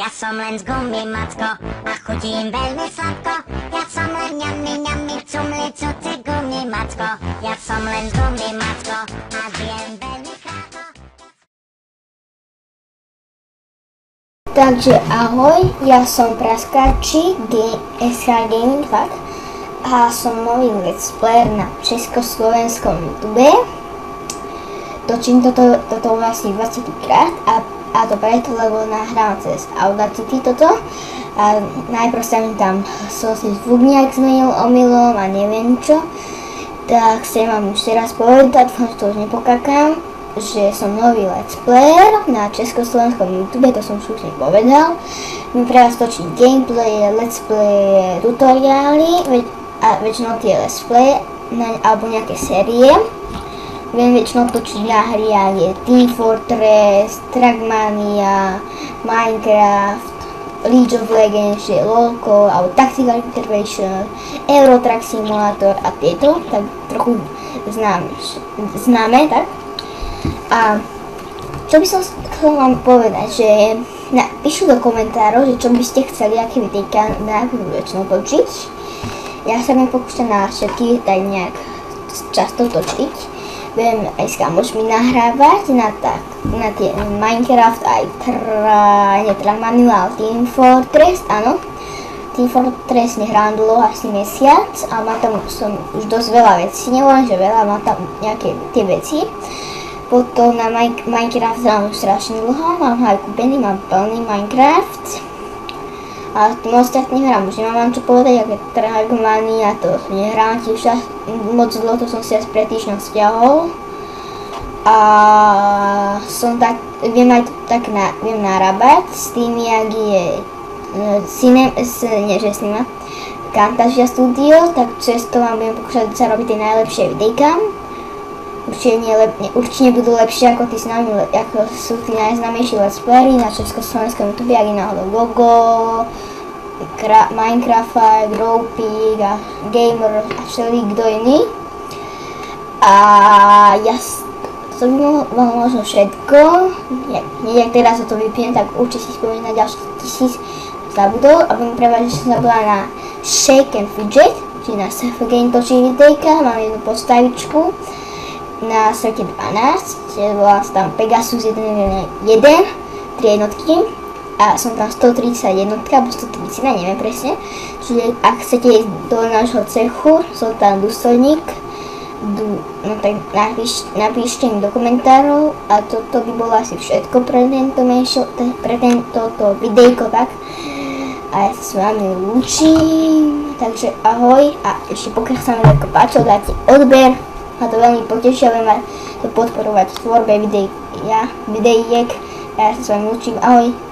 Ja som len z gumy macko a chutím veľmi sladko. Ja som len ňami, cumli, cuci gumy macko. Ja som len z gumy macko a viem veľmi krátko. Takže ahoj, ja som Praskači, SK Gaming Fakt a som nový let's player na československom YouTube. Točím toto vlastne 20 krát a to preto, lebo nahrám cez Audacity toto a najprv sa mi tam si zvuk nejak zmenil omylom a neviem čo, tak chcem vám už teraz povedať, dúfam, že to už nepokakám, že som nový let's player na československom YouTube, to som už povedal. My pre vás točím gameplay, let's play, tutoriály a väčšinou tie let's play alebo nejaké série. Viem väčšinou točiť na hry, ako je Team Fortress, Trackmania, Minecraft, League of Legends, LOLko, alebo Tactical Intervention, Euro Truck Simulator a tieto, tak trochu známe, tak? A čo by som chcel vám povedať, že píšu do komentárov, že čo by ste chceli, aké videjka budú väčšinou točiť. Ja sa mi pokúšam na všetky tak nejak často točiť. Viem aj s kamošmi nahrávať na tie Minecraft aj Trackmaniu, ale Team Fortress, áno. Team Fortress nehrám dlho, asi mesiac a mám tam som už dosť veľa vecí, nehovorím, že veľa, mám tam nejaké tie veci. Potom na Minecraft hrám už strašne dlho, mám aj kúpený, mám plný Minecraft. A tým ostatným hrám už nemám vám čo povedať, ako je Trackmania, to nehrám tiež moc dlho, to som si asi pred týždňom stiahol. A som tak, viem narábať s tým, jak je Camtasia Studio, tak cez to vám budem pokúšať sa robiť tie najlepšie videjka. Určite budú lepšie ako tí známi, ako sú tí najznámejší let's playery na československom YouTube, jak je náhodou Gogo, Minecraft, Gropik a Gamer a všeli kto iný. A to by bolo možno všetko. Jak teraz to vypiem, tak určite si spomínam na ďalších 1000 zabudol a budem prevať, že som zabudla na Shake and Fidget, čiže na Self Game točí videjka, mám jednu postavičku na svete 12, volá sa tam Pegasus 1.1, 3 jednotky a som tam 130 jednotka, alebo 130, neviem presne. Čiže ak chcete ísť do nášho cechu, som tam dôstojník, no tak napíšte mi do komentárov a toto by bolo asi všetko pre toto videjko, tak. A ja sa s vami lúčim, takže ahoj a ešte pokiaľ sa mi tako páčilo, dáte odber. Ma to veľmi poteší a budem to podporovať v tvorbe videík. Ja sa s vami učím. Ahoj.